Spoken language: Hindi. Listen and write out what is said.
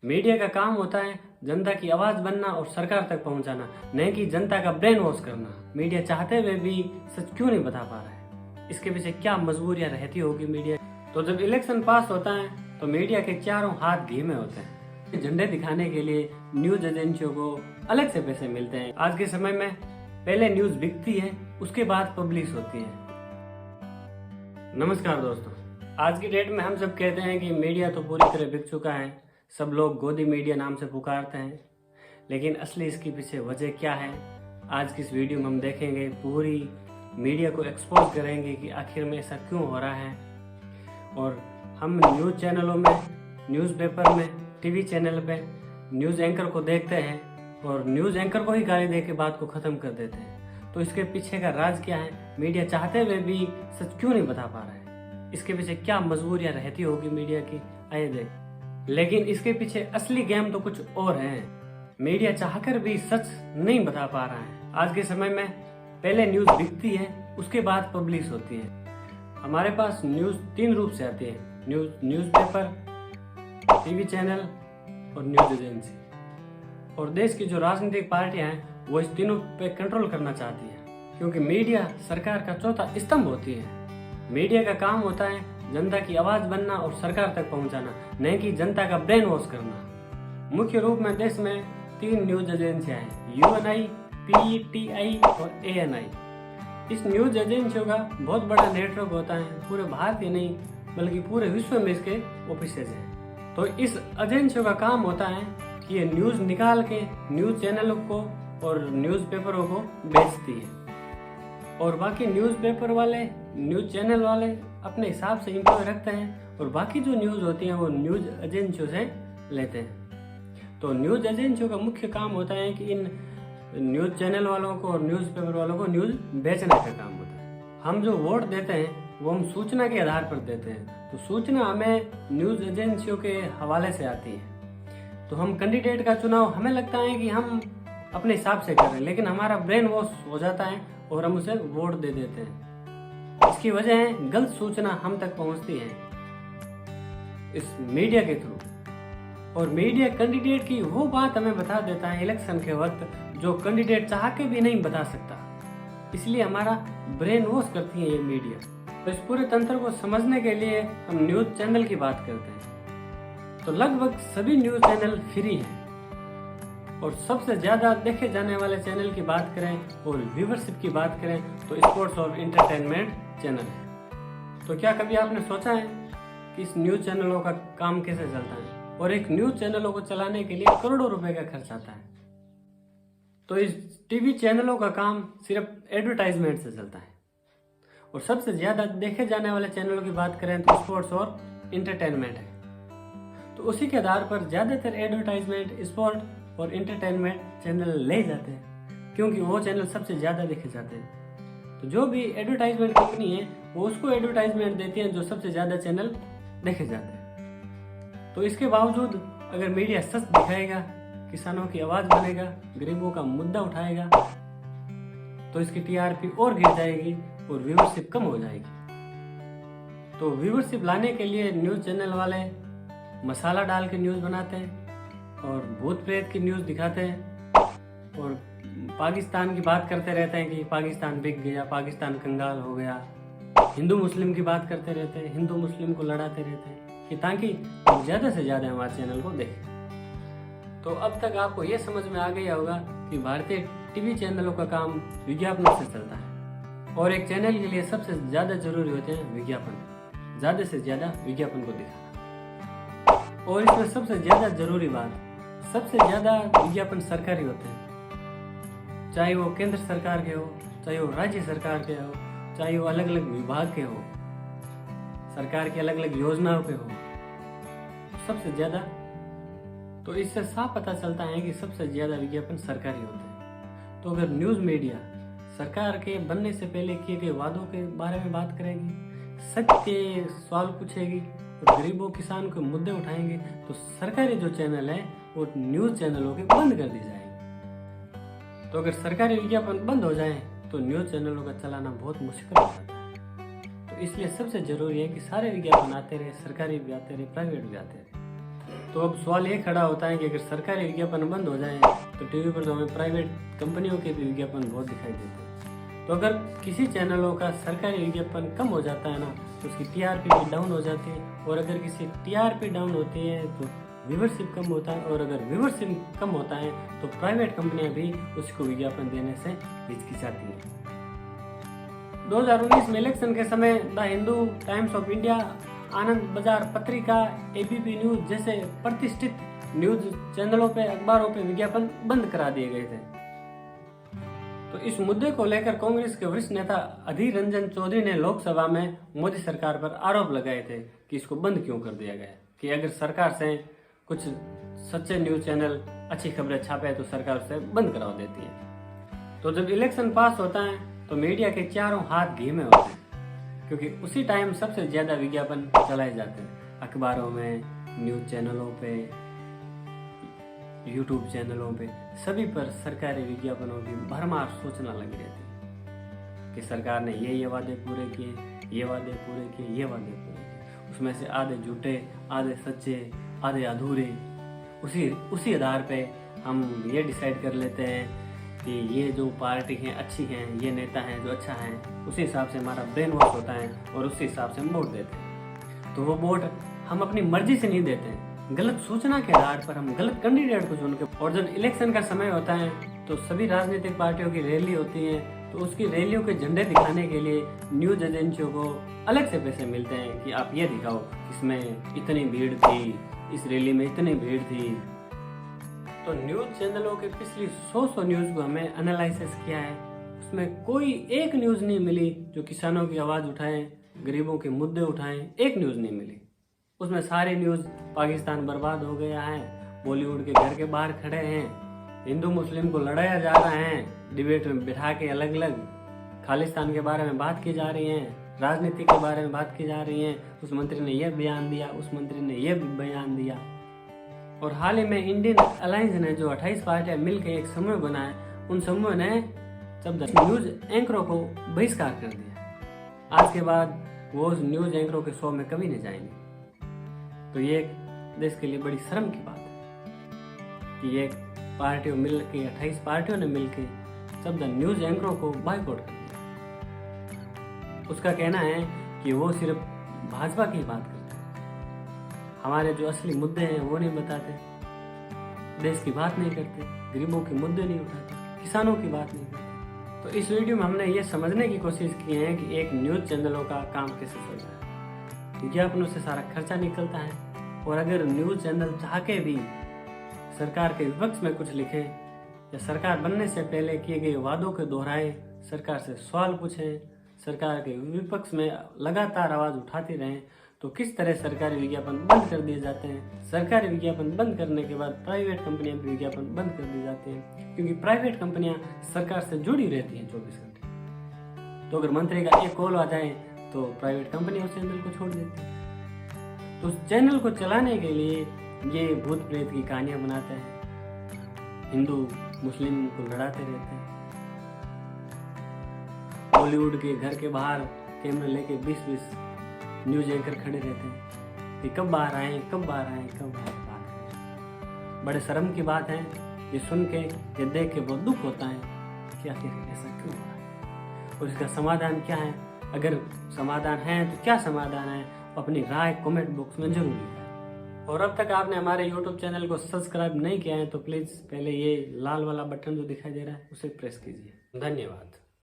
मीडिया का काम होता है जनता की आवाज बनना और सरकार तक पहुंचाना, नहीं कि जनता का ब्रेन वॉश करना। मीडिया चाहते हुए भी सच क्यों नहीं बता पा रहा है? इसके पीछे क्या मजबूरियां रहती होगी मीडिया? तो जब इलेक्शन पास होता है तो मीडिया के चारों हाथ धीमे होते हैं। झंडे दिखाने के लिए न्यूज एजेंसियों को अलग से पैसे मिलते हैं। आज के समय में पहले न्यूज बिकती है, उसके बाद पब्लिश होती है। नमस्कार दोस्तों, आज की डेट में हम सब कहते हैं कि मीडिया तो पूरी तरह बिक चुका है। सब लोग गोदी मीडिया नाम से पुकारते हैं, लेकिन असली इसके पीछे वजह क्या है, आज की इस वीडियो में हम देखेंगे। पूरी मीडिया को एक्सपोज करेंगे कि आखिर में ऐसा क्यों हो रहा है। और हम न्यूज़ चैनलों में, न्यूज़पेपर में, टीवी चैनल पे न्यूज़ एंकर को देखते हैं और न्यूज़ एंकर को ही गाली दे के बात को ख़त्म कर देते हैं। तो इसके पीछे का राज क्या है? मीडिया चाहते हुए भी सच क्यों नहीं बता पा रहा है? इसके पीछे क्या मजबूरियां रहती होगी मीडिया की, आइए देख। लेकिन इसके पीछे असली गेम तो कुछ और है। मीडिया चाहकर भी सच नहीं बता पा रहा है। आज के समय में पहले न्यूज बिकती है, उसके बाद पब्लिश होती है। हमारे पास न्यूज 3 रूप से आती है: न्यूज़पेपर, टीवी चैनल और न्यूज एजेंसी। और देश की जो राजनीतिक पार्टियां हैं वो इस तीनों पे कंट्रोल करना चाहती है, क्योंकि मीडिया सरकार का चौथा स्तंभ होती है। मीडिया का काम होता है जनता की आवाज बनना और सरकार तक पहुंचाना, नहीं कि जनता का ब्रेन वॉश करना। मुख्य रूप में देश में 3 न्यूज एजेंसियां हैं: UNI, PTI और ANI। इस न्यूज एजेंसियों का बहुत बड़ा नेटवर्क होता है, पूरे भारत ही नहीं बल्कि पूरे विश्व में इसके ऑफिसेज हैं। तो इस एजेंसियों का काम होता है कि ये न्यूज निकाल के न्यूज चैनलों को और न्यूज़पेपरों को बेचती है, और बाकी न्यूज़पेपर वाले, न्यूज चैनल वाले अपने हिसाब से इम्प्लॉय रखते हैं, और बाकी जो न्यूज होती है वो न्यूज एजेंसियों से लेते हैं। तो न्यूज एजेंसियों का मुख्य काम होता है कि इन न्यूज चैनल वालों को और न्यूज़पेपर वालों को न्यूज बेचने का काम होता है। हम जो वोट देते हैं वो हम सूचना के आधार पर देते हैं, तो सूचना हमें न्यूज एजेंसियों के हवाले से आती है। तो हम कैंडिडेट का चुनाव हमें लगता है कि हम अपने हिसाब से कर रहे हैं, लेकिन हमारा ब्रेन वॉश हो जाता है और हम उसे वोट दे देते हैं। इसकी वजह है गलत सूचना हम तक पहुंचती है इस मीडिया के थ्रू, और मीडिया कैंडिडेट की वो बात हमें बता देता है इलेक्शन के वक्त जो कैंडिडेट चाह के भी नहीं बता सकता। इसलिए हमारा ब्रेन वॉश करती है ये मीडिया। तो इस पूरे तंत्र को समझने के लिए हम न्यूज चैनल की बात करते हैं। तो लगभग सभी न्यूज चैनल फ्री हैं, और सबसे ज्यादा देखे जाने वाले चैनल की बात करें और व्यूवरशिप की बात करें तो स्पोर्ट्स और एंटरटेनमेंट चैनल है। तो क्या कभी आपने सोचा है कि इस न्यूज चैनलों का काम कैसे चलता है? और एक न्यूज चैनलों को चलाने के लिए करोड़ों रुपए का खर्च आता है। तो इस टीवी चैनलों का काम सिर्फ एडवर्टाइजमेंट से चलता है, और सबसे ज्यादा देखे जाने वाले चैनलों की बात करें तो स्पोर्ट्स और एंटरटेनमेंट है। तो उसी के आधार पर ज्यादातर एडवर्टाइजमेंट स्पोर्ट और एंटरटेनमेंट चैनल ले जाते हैं, क्योंकि वो चैनल सबसे ज्यादा देखे जाते हैं। तो जो भी एडवर्टाइजमेंट कंपनी है वो उसको एडवर्टाइजमेंट देती है जो सबसे ज्यादा चैनल देखे जाते हैं। तो इसके बावजूद अगर मीडिया सच दिखाएगा, किसानों की आवाज बनेगा, गरीबों का मुद्दा उठाएगा, तो इसकी TRP और गिर जाएगी और व्यूवरशिप कम हो जाएगी। तो व्यूवरशिप लाने के लिए न्यूज चैनल वाले मसाला डाल के न्यूज बनाते हैं और भूत प्रेत की न्यूज दिखाते हैं, और पाकिस्तान की बात करते रहते हैं कि पाकिस्तान बिक गया, पाकिस्तान कंगाल हो गया। हिंदू मुस्लिम की बात करते रहते हैं, हिंदू मुस्लिम को लड़ाते रहते हैं कि ताकि ज्यादा से ज्यादा हमारे चैनल को देखें। तो अब तक आपको यह समझ में आ गया होगा कि भारतीय टीवी चैनलों का काम विज्ञापनों से चलता है, और एक चैनल के लिए सबसे ज्यादा जरूरी होते हैं विज्ञापन, ज्यादा से ज्यादा विज्ञापन को दिखाना। और इसमें सबसे ज्यादा जरूरी बात, सबसे ज्यादा विज्ञापन सरकारी होते हैं, चाहे वो केंद्र सरकार के हो, चाहे वो राज्य सरकार के हो, चाहे वो अलग अलग विभाग के हो, सरकार की अलग अलग योजनाओं के हो, सबसे ज्यादा। तो इससे साफ पता चलता है कि सबसे ज्यादा विज्ञापन सरकारी होते हैं। तो अगर न्यूज मीडिया सरकार के बनने से पहले किए गए वादों के बारे में बात करेगी, सच के सवाल पूछेगी और गरीबों किसान के मुद्दे उठाएंगे, तो सरकारी जो चैनल है वो न्यूज चैनलों के बंद कर दी जाएगी। तो अगर सरकारी विज्ञापन बंद हो जाए तो न्यूज चैनलों का चलाना बहुत मुश्किल हो जाता है। तो इसलिए सबसे जरूरी है कि सारे विज्ञापन आते रहे, सरकारी भी आते रहे, प्राइवेट भी आते रहे। तो अब सवाल ये खड़ा होता है कि अगर सरकारी विज्ञापन बंद हो जाए तो टीवी पर तो हमें प्राइवेट कंपनियों के भी विज्ञापन बहुत दिखाई देते हैं। तो अगर किसी चैनलों का सरकारी विज्ञापन कम हो जाता है ना तो उसकी टीआरपी भी डाउन हो जाती है, और अगर किसी टीआरपी डाउन होती है तो व्यूवरशिप कम होता है, और अगर व्यूवरशिप कम होता है तो प्राइवेट कंपनियां भी उसको विज्ञापन देने से हिचकिचाती हैं। 2019 में इलेक्शन के समय the Hindu, Times of India, Anand Bazar Patrika, ABP news जैसे प्रतिष्ठित न्यूज चैनलों पे, अखबारों पे विज्ञापन बंद करा दिए गए थे। तो इस मुद्दे को लेकर कांग्रेस के वरिष्ठ नेता अधीर रंजन चौधरी ने लोकसभा में मोदी सरकार पर आरोप लगाए थे कि इसको बंद क्यों कर दिया गया, कि अगर सरकार से कुछ सच्चे न्यूज चैनल अच्छी खबरें छापे तो सरकार उसे बंद करवा देती है। तो जब इलेक्शन पास होता है तो मीडिया के चारों हाथ घी में होते हैं, क्योंकि उसी टाइम सबसे ज्यादा विज्ञापन चलाए जाते हैं, अखबारों में, न्यूज चैनलों पे, यूट्यूब चैनलों पे, सभी पर सरकारी विज्ञापनों की भरमार सूचना लगी रहती है कि सरकार ने ये वादे पूरे किए, ये वादे पूरे किए, ये वादे पूरे किए। उसमें से आधे झूठे, आधे सच्चे, आधे अधूरे। उसी आधार पे हम ये डिसाइड कर लेते हैं कि ये जो पार्टी है अच्छी हैं, ये नेता हैं जो अच्छा है, उसी हिसाब से हमारा ब्रेन वॉश होता है और उसी हिसाब से हम वोट देते हैं। तो वो वोट हम अपनी मर्जी से नहीं देते हैं, गलत सूचना के आधार पर हम गलत कैंडिडेट को चुन के। और जब इलेक्शन का समय होता है तो सभी राजनीतिक पार्टियों की रैली होती है, तो उसकी रैलियों के झंडे दिखाने के लिए न्यूज एजेंसियों को अलग से पैसे मिलते हैं कि आप ये दिखाओ इसमें इतनी भीड़ थी, इस रैली में इतनी भीड़ थी। तो न्यूज चैनलों के पिछली 100 न्यूज को हमें एनालिसिस किया है, उसमें कोई एक न्यूज नहीं मिली जो किसानों की आवाज उठाए, गरीबों के मुद्दे उठाए, एक न्यूज नहीं मिली। उसमें सारी न्यूज पाकिस्तान बर्बाद हो गया है, बॉलीवुड के घर के बाहर खड़े हैं, हिंदू मुस्लिम को लड़ाया जा रहा है, डिबेट में बिठा के अलग अलग खालिस्तान के बारे में बात की जा रही है, राजनीति के बारे में बात की जा रही है, उस मंत्री ने यह बयान दिया, उस मंत्री ने यह बयान दिया। और हाल ही में इंडियन अलायंस ने जो 28 पार्टियां मिलकर एक समूह बनाया, उन समूह ने जब न्यूज एंकरों को बहिष्कार कर दिया। आज के बाद वो न्यूज एंकरों के शो में कभी नहीं जाएंगे। तो ये देश के लिए बड़ी शर्म की बात है कि एक पार्टियों मिल के 28 पार्टियों ने मिलकर जब न्यूज एंकरों को बायकॉट कर दिया। उसका कहना है कि वो सिर्फ भाजपा की बात करते, हमारे जो असली मुद्दे हैं वो नहीं बताते, देश की बात नहीं करते, गरीबों के मुद्दे नहीं उठाते, किसानों की बात नहीं करते। तो इस वीडियो में हमने ये समझने की कोशिश की है कि एक न्यूज चैनलों का काम कैसे चल रहा है। विज्ञापनों से सारा खर्चा निकलता है, और अगर न्यूज चैनल चाह के भी सरकार के विपक्ष में कुछ लिखे या सरकार बनने से पहले किए गए वादों के दोहराए, सरकार से सवाल पूछें, सरकार के विपक्ष में लगातार आवाज उठाती रहें, तो किस तरह सरकारी विज्ञापन बंद कर दिए जाते हैं। सरकारी विज्ञापन बंद करने के बाद प्राइवेट कंपनियां भी विज्ञापन बंद कर दी जाती हैं, क्योंकि प्राइवेट कंपनियां सरकार से जुड़ी रहती हैं 24 घंटे। तो अगर मंत्री का एक कॉल आ जाए तो प्राइवेट कंपनी उस चैनल को छोड़ देती है। तो उस चैनल को चलाने के लिए ये भूत प्रेत की कहानियां बनाते हैं, हिंदू मुस्लिम को लड़ाते रहते हैं, बॉलीवुड के घर के बाहर कैमरे लेके 20-20 न्यूज एंकर खड़े रहते हैं कि कब बाहर आए, कब बाहर आए, कब बाहर बात करें। बड़े शर्म की बात है ये सुन के, ये देख के बहुत दुख होता है कि आखिर ऐसा क्यों हो रहा है और इसका समाधान क्या है। अगर समाधान है तो क्या समाधान है, अपनी राय कमेंट बॉक्स में जरूर लिखें। और अब तक आपने हमारे YouTube चैनल को सब्सक्राइब नहीं किया है तो प्लीज़ पहले ये लाल वाला बटन जो दिखाई दे रहा है उसे प्रेस कीजिए। धन्यवाद।